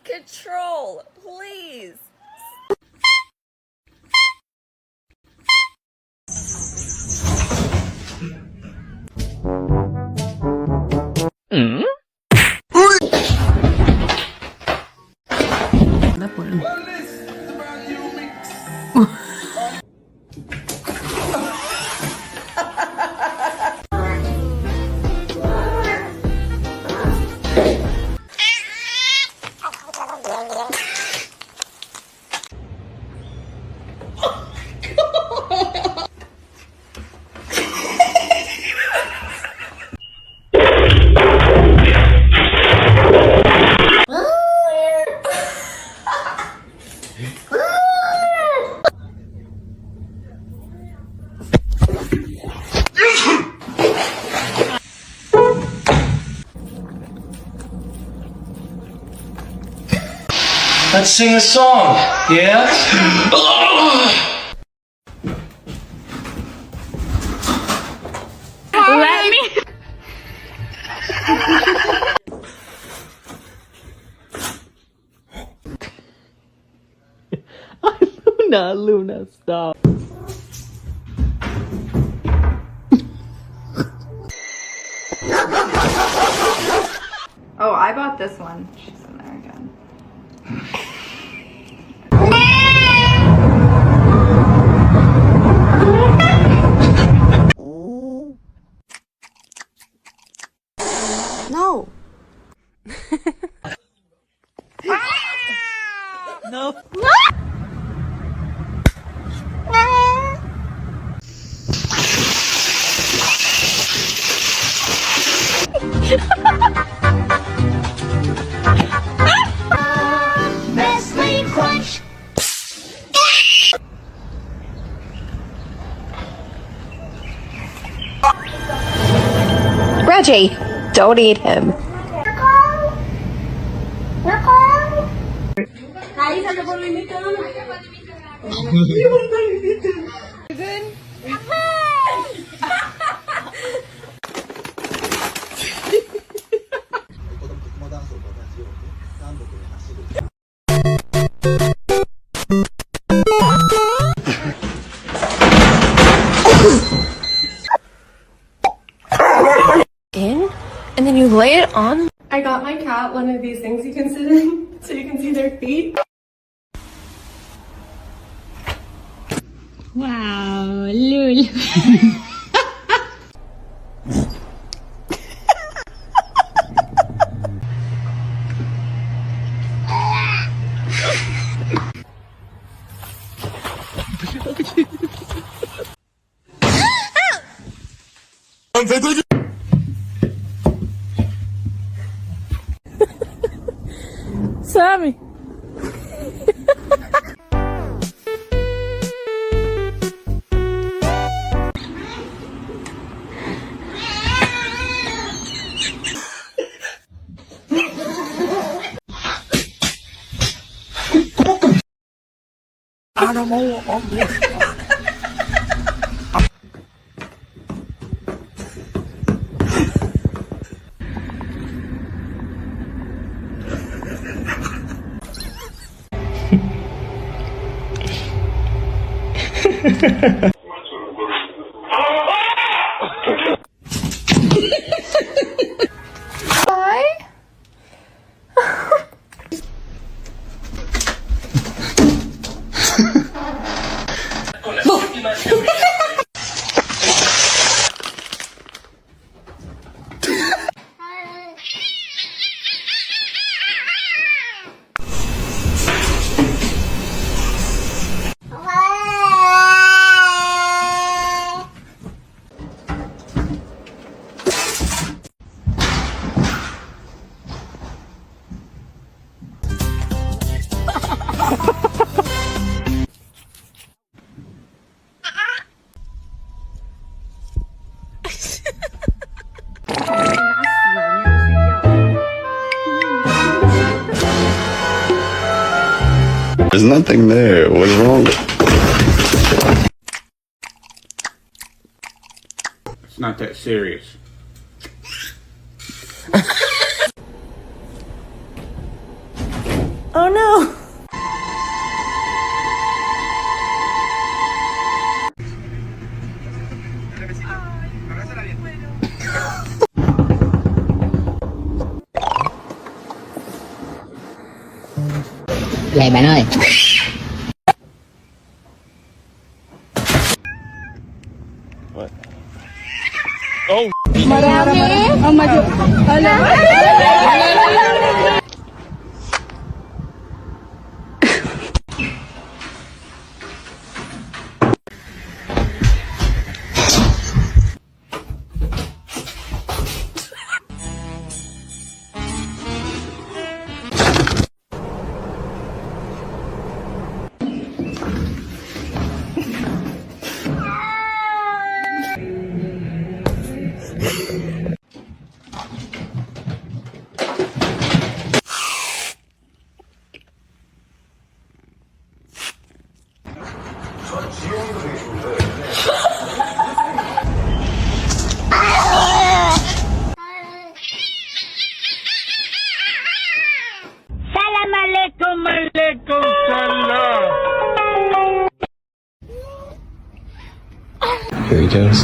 Control, please. Let's sing a song, yeah? Let me. Luna, stop. Oh, I bought this one. She's in there again. No. No. Nestle Crunch. Reggie, don't eat him. In, and then you lay it on. I got my cat one of these things you can sit in so you can see their feet. Wow, Lulu. Sammy. Animal of the There's nothing there. What's wrong? It's not that serious. Oh no! Vậy bạn ơi. Here he goes.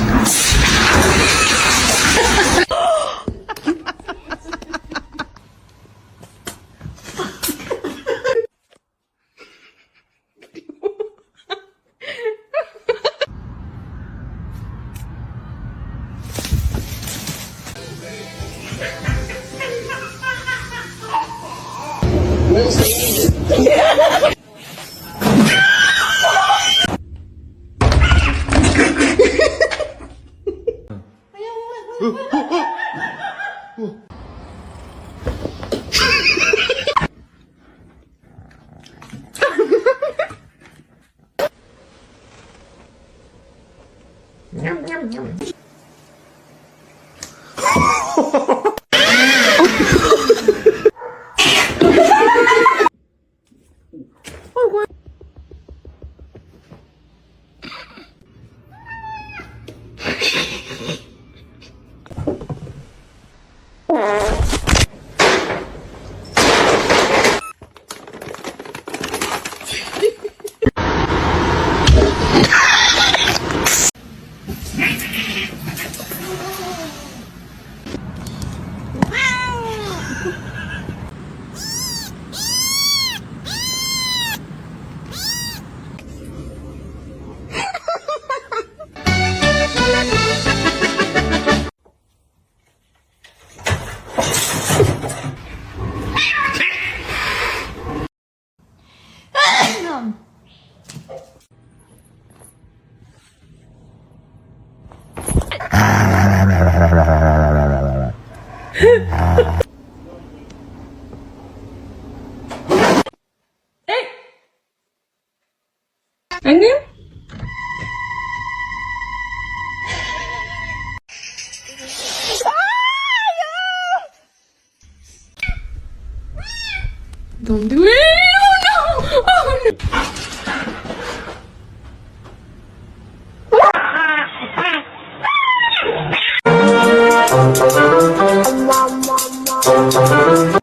Annem? Don't do it! Oh no! Oh no!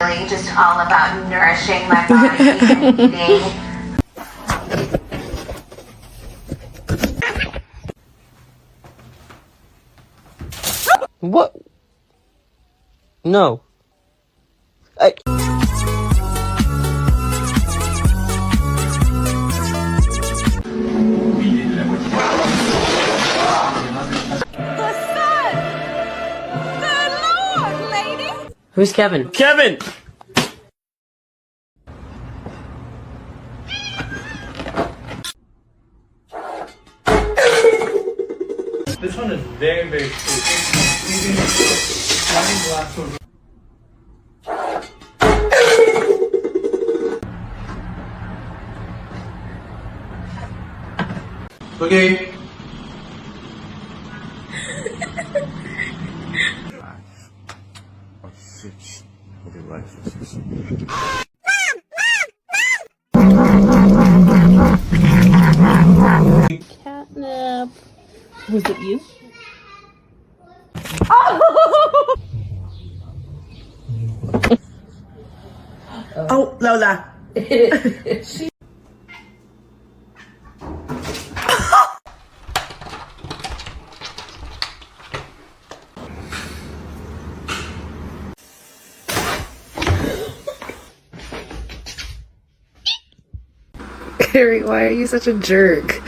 Really just all about nourishing my body and eating. What? No. Who's Kevin? Kevin! This one is very, very sweet. Okay. Life is Was it you? Oh, Lola. Harry, why are you such a jerk?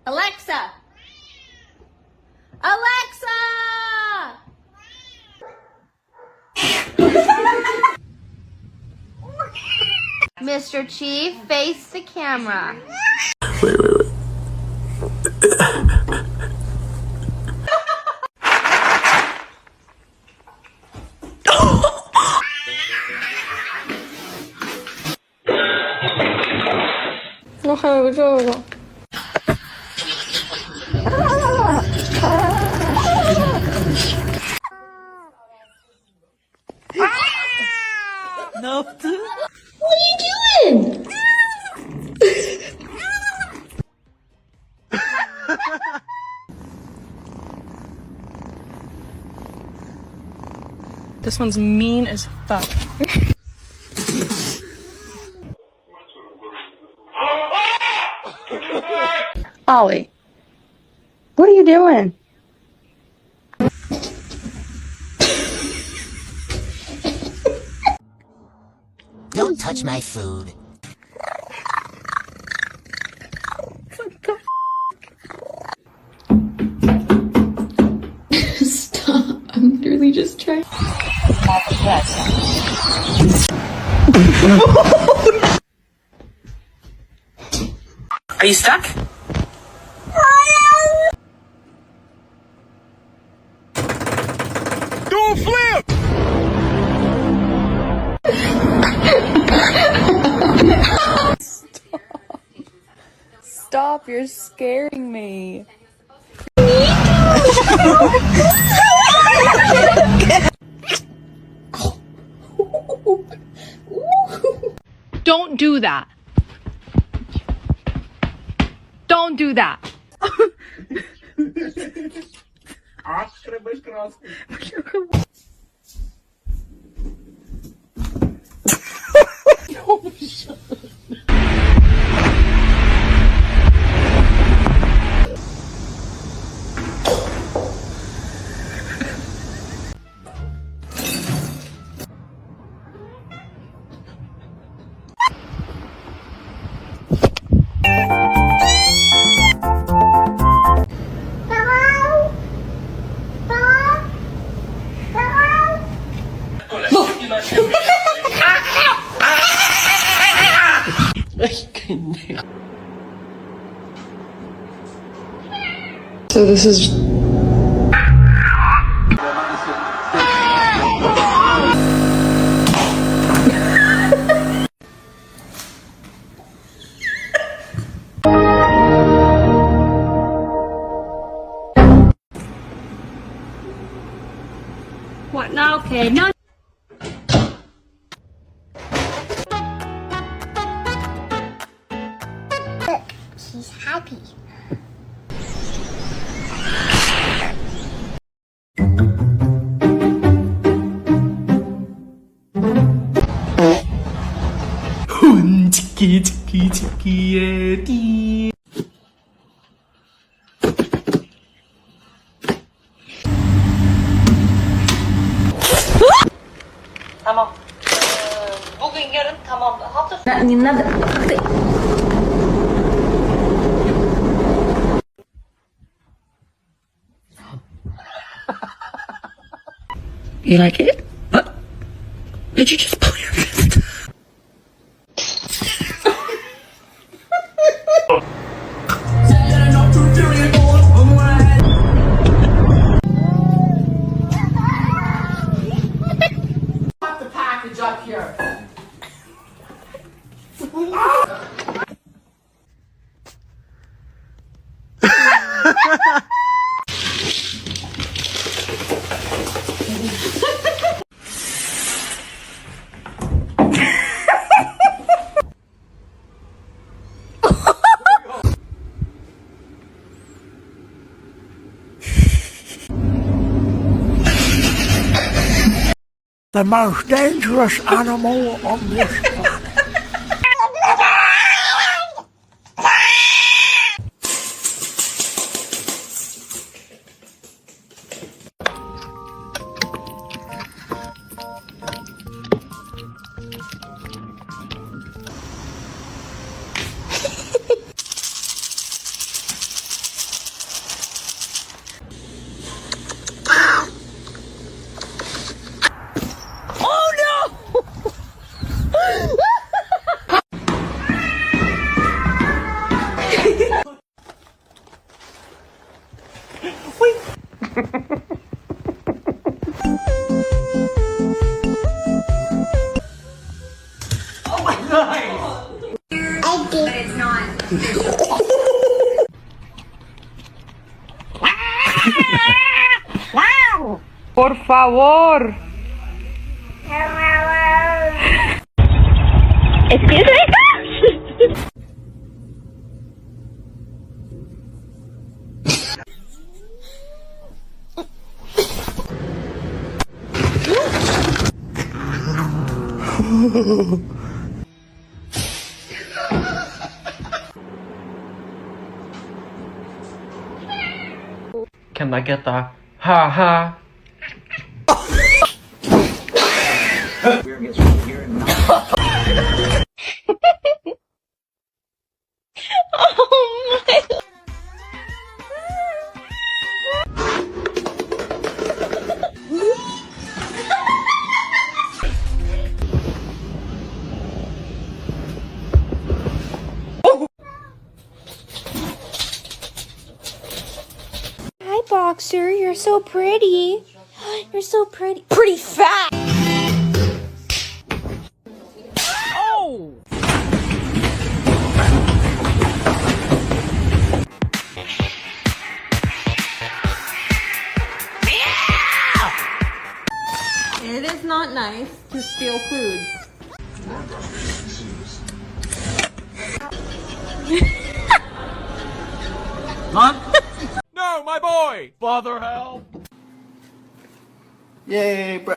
Alexa! Alexa! Mr. Chief, face the camera. Wait. No. This one's mean as fuck. Ollie, what are you doing? Don't touch my food. Stop. I'm literally just trying. Are you stuck? Don't flip! Stop, you're scaring me. Don't do that. Don't do that. So this is... What now? Okay, no. Look, she's happy. Tamam. Bugün yarın tamam. Hafta You like it? What? Did you just pull your fist? The most dangerous animal on this planet. Por favor. Excuse me? Can I get the ha ha? Oh my. Hi, Boxer. You're so pretty. You're so pretty. Pretty fat. Oh! It is not nice to steal food. No, my boy! Father, help! Yay, bro.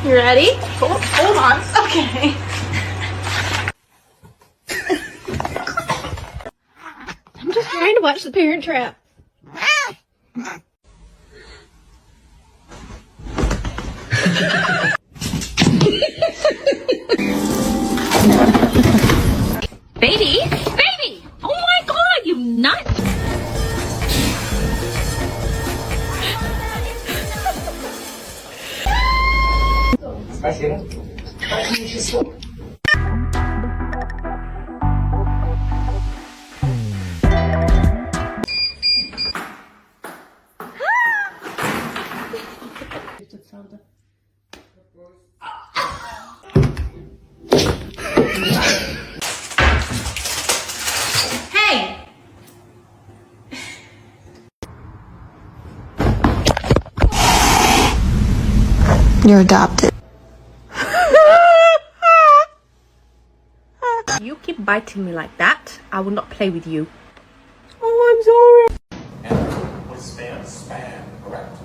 You ready? Hold on. Okay. I'm just trying to watch The Parent Trap. Baby? Baby! Oh my god, you nuts! Hey! You're adopted. You keep biting me like that, I will not play with you. Oh, I'm sorry. Was spam, correct?